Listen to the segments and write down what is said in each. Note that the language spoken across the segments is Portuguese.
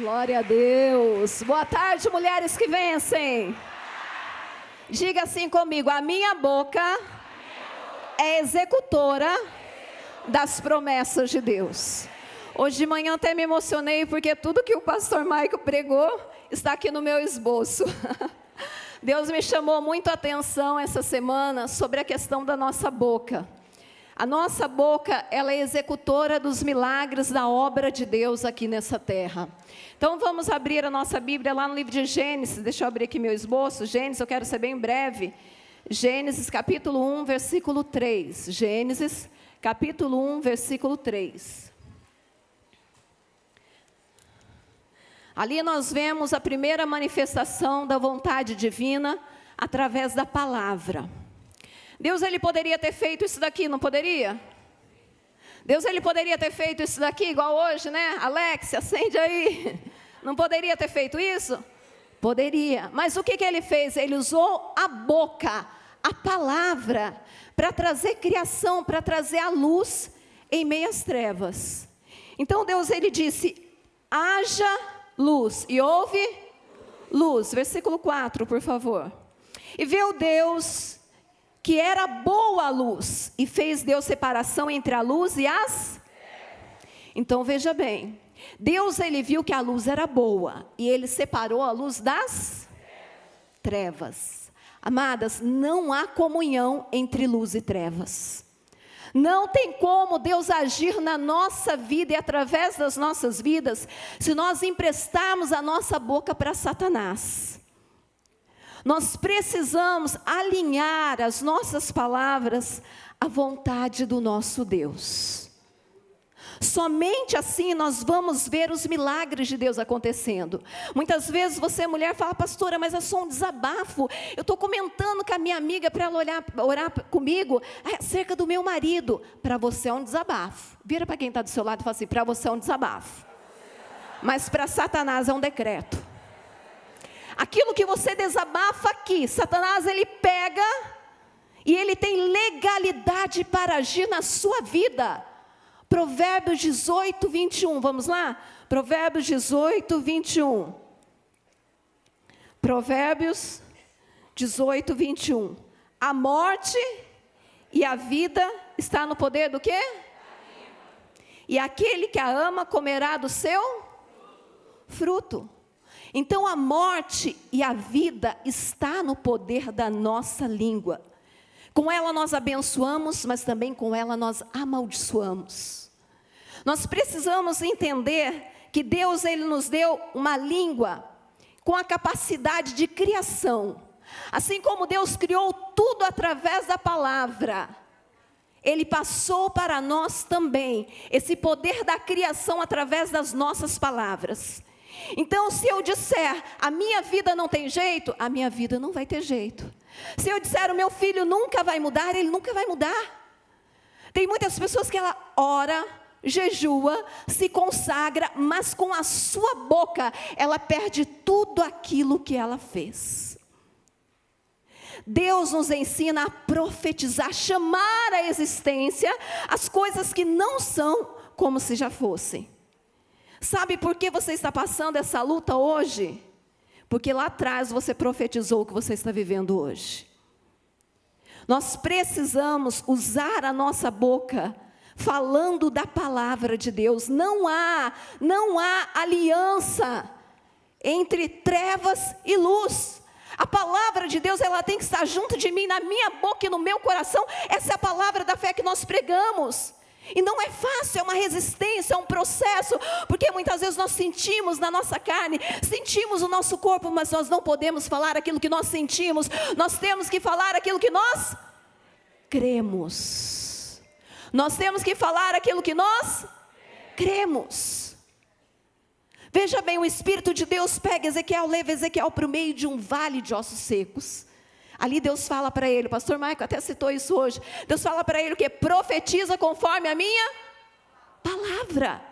Glória a Deus. Boa tarde, mulheres que vencem. Diga assim comigo: a minha boca é executora das promessas de Deus. Hoje de manhã até me emocionei, porque tudo que o pastor Maico pregou está aqui no meu esboço. Deus me chamou muito a atenção essa semana sobre a questão da nossa boca. A nossa boca, ela é executora dos milagres da obra de Deus aqui nessa terra. Então vamos abrir a nossa Bíblia lá no livro de Gênesis. Deixa eu abrir aqui meu esboço. Gênesis, eu quero ser bem breve. Gênesis capítulo 1, versículo 3. Gênesis capítulo 1, versículo 3. Ali nós vemos a primeira manifestação da vontade divina através da palavra. Deus, ele poderia ter feito isso daqui, não poderia? Deus, ele poderia ter feito isso daqui, igual hoje, né? Alex, acende aí. Não poderia ter feito isso? Poderia. Mas o que ele fez? Ele usou a boca, a palavra, para trazer criação, para trazer a luz em meio às trevas. Então Deus, ele disse: haja luz, e houve luz. Versículo 4, por favor. E viu Deus que era boa a luz, e fez Deus separação entre a luz e as... Então veja bem, Deus, ele viu que a luz era boa, e ele separou a luz das trevas. Amadas, não há comunhão entre luz e trevas. Não tem como Deus agir na nossa vida e através das nossas vidas, se nós emprestarmos a nossa boca para Satanás. Nós precisamos alinhar as nossas palavras à vontade do nosso Deus. Somente assim nós vamos ver os milagres de Deus acontecendo. Muitas vezes você, mulher, fala: pastora, mas é só um desabafo. Eu estou comentando com a minha amiga para ela orar comigo acerca do meu marido. Para você é um desabafo. Vira para quem está do seu lado e fala assim: para você é um desabafo. Mas para Satanás é um decreto. Aquilo que você desabafa aqui, Satanás, ele pega e ele tem legalidade para agir na sua vida. Provérbios 18, 21, vamos lá? Provérbios 18, 21. Provérbios 18, 21. A morte e a vida está no poder do quê? E aquele que a ama comerá do seu fruto. Então a morte e a vida está no poder da nossa língua. Com ela nós abençoamos, mas também com ela nós amaldiçoamos. Nós precisamos entender que Deus, ele nos deu uma língua com a capacidade de criação. Assim como Deus criou tudo através da palavra, ele passou para nós também esse poder da criação através das nossas palavras. Então, se eu disser: a minha vida não tem jeito, a minha vida não vai ter jeito. Se eu disser: o meu filho nunca vai mudar, ele nunca vai mudar. Tem muitas pessoas que ela ora, jejua, se consagra, mas com a sua boca ela perde tudo aquilo que ela fez. Deus nos ensina a profetizar, chamar à existência as coisas que não são como se já fossem. Sabe por que você está passando essa luta hoje? Porque lá atrás você profetizou o que você está vivendo hoje. Nós precisamos usar a nossa boca falando da palavra de Deus. Não há aliança entre trevas e luz. A palavra de Deus, ela tem que estar junto de mim, na minha boca e no meu coração. Essa é a palavra da fé que nós pregamos. E não é fácil, é uma resistência, é um processo, porque muitas vezes nós sentimos na nossa carne, sentimos o nosso corpo, mas nós não podemos falar aquilo que nós sentimos. Nós temos que falar aquilo que nós cremos. Nós temos que falar aquilo que nós cremos. Veja bem, o Espírito de Deus pega Ezequiel, leva Ezequiel para o meio de um vale de ossos secos. Ali Deus fala para ele, o pastor Maico até citou isso hoje. Deus fala para ele o que? Profetiza conforme a minha palavra.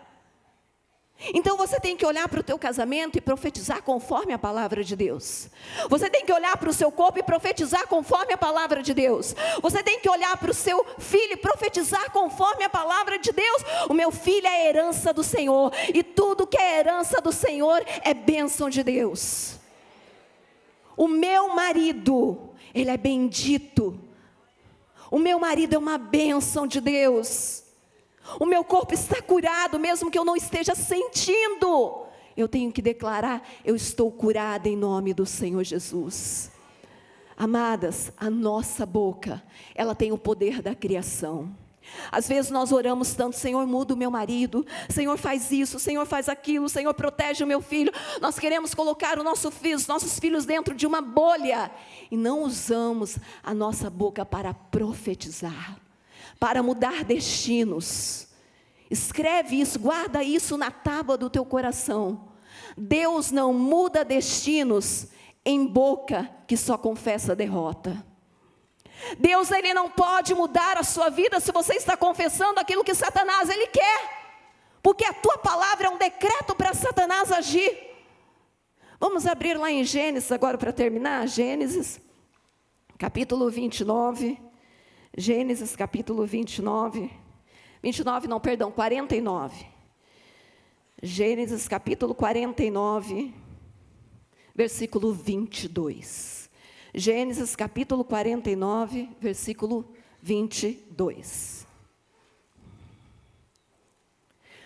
Então você tem que olhar para o teu casamento e profetizar conforme a palavra de Deus. Você tem que olhar para o seu corpo e profetizar conforme a palavra de Deus. Você tem que olhar para o seu filho e profetizar conforme a palavra de Deus. O meu filho é herança do Senhor, e tudo que é herança do Senhor é bênção de Deus. O meu marido, ele é bendito. O meu marido é uma bênção de Deus. O meu corpo está curado, mesmo que eu não esteja sentindo. Eu tenho que declarar: eu estou curada em nome do Senhor Jesus. Amadas, a nossa boca, ela tem o poder da criação. Às vezes nós oramos tanto: Senhor, muda o meu marido, Senhor, faz isso, Senhor, faz aquilo, Senhor, protege o meu filho. Nós queremos colocar os nossos filhos dentro de uma bolha, e não usamos a nossa boca para profetizar, para mudar destinos. Escreve isso, guarda isso na tábua do teu coração. Deus não muda destinos em boca que só confessa derrota. Deus, ele não pode mudar a sua vida se você está confessando aquilo que Satanás, ele quer. Porque a tua palavra é um decreto para Satanás agir. Vamos abrir lá em Gênesis agora para terminar. Gênesis, capítulo 29. Gênesis, capítulo 49. Gênesis, capítulo 49, versículo 22. Gênesis capítulo 49, versículo 22.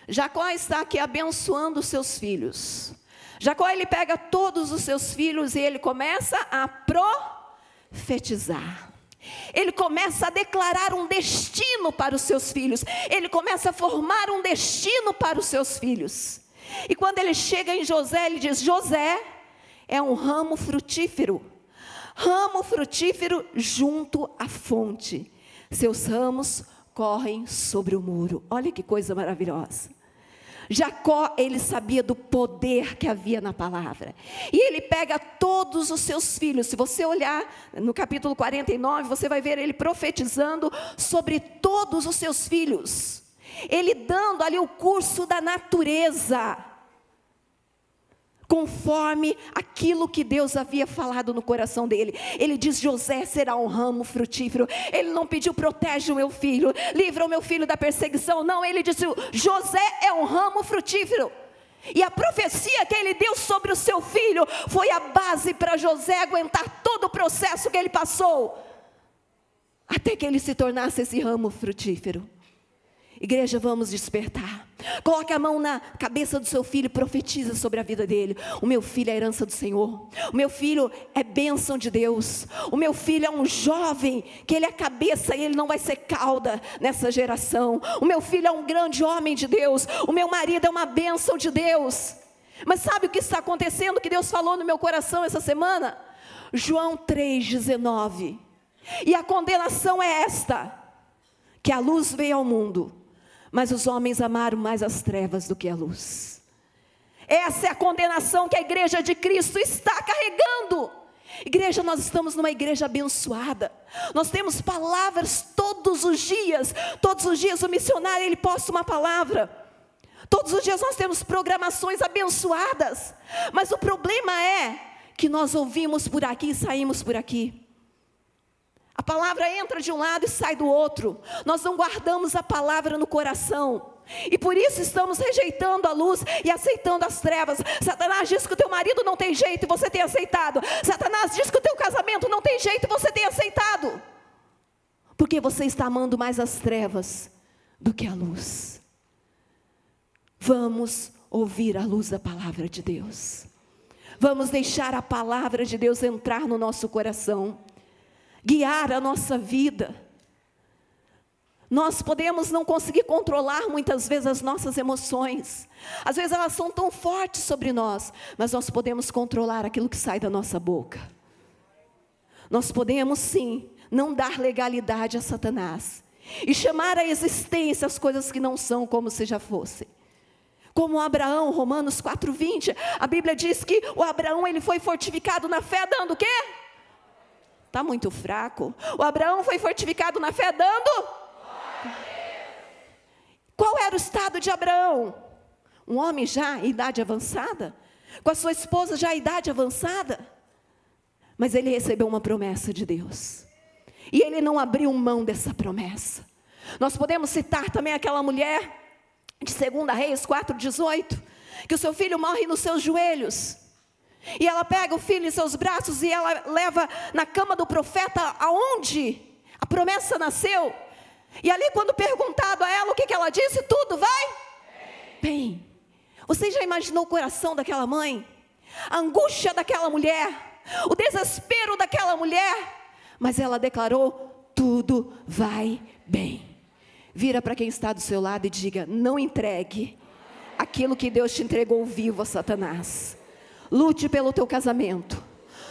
Jacó está aqui abençoando os seus filhos. Jacó, ele pega todos os seus filhos e ele começa a profetizar. Ele começa a declarar um destino para os seus filhos. Ele começa a formar um destino para os seus filhos. E quando ele chega em José, ele diz: José é um ramo frutífero junto à fonte. Seus ramos correm sobre o muro. Olha que coisa maravilhosa. Jacó, ele sabia do poder que havia na palavra. E ele pega todos os seus filhos. Se você olhar no capítulo 49, você vai ver ele profetizando sobre todos os seus filhos. Ele dando ali o curso da natureza, conforme aquilo que Deus havia falado no coração dele. Ele diz: José será um ramo frutífero. Ele não pediu: protege o meu filho, livra o meu filho da perseguição. Não, ele disse: José é um ramo frutífero. E a profecia que ele deu sobre o seu filho foi a base para José aguentar todo o processo que ele passou, até que ele se tornasse esse ramo frutífero. Igreja, vamos despertar. Coloque a mão na cabeça do seu filho e profetiza sobre a vida dele. O meu filho é herança do Senhor. O meu filho é bênção de Deus. O meu filho é um jovem que ele é cabeça e ele não vai ser cauda nessa geração. O meu filho é um grande homem de Deus. O meu marido é uma bênção de Deus. Mas sabe o que está acontecendo, que Deus falou no meu coração essa semana? João 3,19. E a condenação é esta: que a luz veio ao mundo, mas os homens amaram mais as trevas do que a luz. Essa é a condenação que a igreja de Cristo está carregando. Igreja, nós estamos numa igreja abençoada. Nós temos palavras todos os dias. Todos os dias o missionário, ele posta uma palavra. Todos os dias nós temos programações abençoadas. Mas o problema é que nós ouvimos por aqui e saímos por aqui. A palavra entra de um lado e sai do outro. Nós não guardamos a palavra no coração. E por isso estamos rejeitando a luz e aceitando as trevas. Satanás diz que o teu marido não tem jeito e você tem aceitado. Satanás diz que o teu casamento não tem jeito e você tem aceitado. Porque você está amando mais as trevas do que a luz. Vamos ouvir a luz da palavra de Deus. Vamos deixar a palavra de Deus entrar no nosso coração, guiar a nossa vida. Nós podemos não conseguir controlar muitas vezes as nossas emoções. Às vezes elas são tão fortes sobre nós, mas nós podemos controlar aquilo que sai da nossa boca. Nós podemos sim não dar legalidade a Satanás e chamar à existência as coisas que não são como se já fossem. Como Abraão, Romanos 4:20, a Bíblia diz que o Abraão, ele foi fortificado na fé dando o quê? Está muito fraco. O Abraão foi fortificado na fé dando? Qual era o estado de Abraão? Um homem já em idade avançada, com a sua esposa já em idade avançada. Mas ele recebeu uma promessa de Deus. E ele não abriu mão dessa promessa. Nós podemos citar também aquela mulher de 2 Reis 4:18, que o seu filho morre nos seus joelhos. E ela pega o filho em seus braços e ela leva na cama do profeta aonde a promessa nasceu. E ali, quando perguntado a ela, o que ela disse? Tudo vai bem. Você já imaginou o coração daquela mãe? A angústia daquela mulher, o desespero daquela mulher. Mas ela declarou: tudo vai bem. Vira para quem está do seu lado e diga: não entregue aquilo que Deus te entregou vivo a Satanás. Lute pelo teu casamento,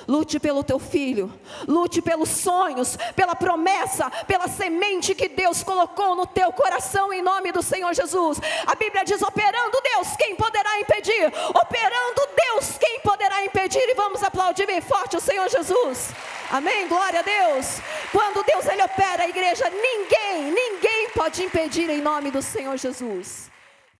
lute pelo teu filho, lute pelos sonhos, pela promessa, pela semente que Deus colocou no teu coração, em nome do Senhor Jesus. A Bíblia diz: operando Deus, quem poderá impedir? Operando Deus, quem poderá impedir? E vamos aplaudir bem forte o Senhor Jesus. Amém, glória a Deus. Quando Deus ele opera, a igreja, ninguém pode impedir, em nome do Senhor Jesus.